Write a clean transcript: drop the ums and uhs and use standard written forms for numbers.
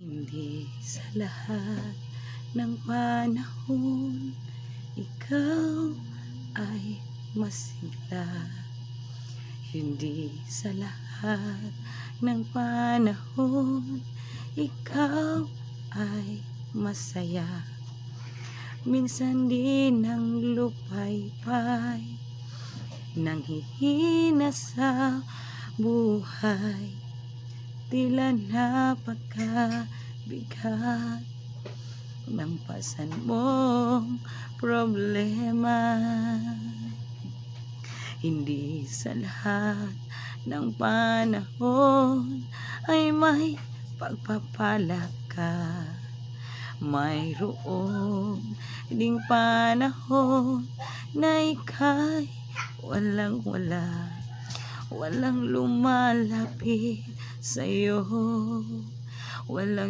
Hindi sa lahat ng panahon ikaw ay masigla. Hindi sa lahat ng panahon ikaw ay masaya. Minsan din ang lupaypay nanghihina sa buhay, tila napakabigat ng pasan mong problema. Hindi sa lahat ng panahon ay may pagpapala ka. Mayroon ding panahon na ika'y walang-wala, walang lumalapit sa'yo, walang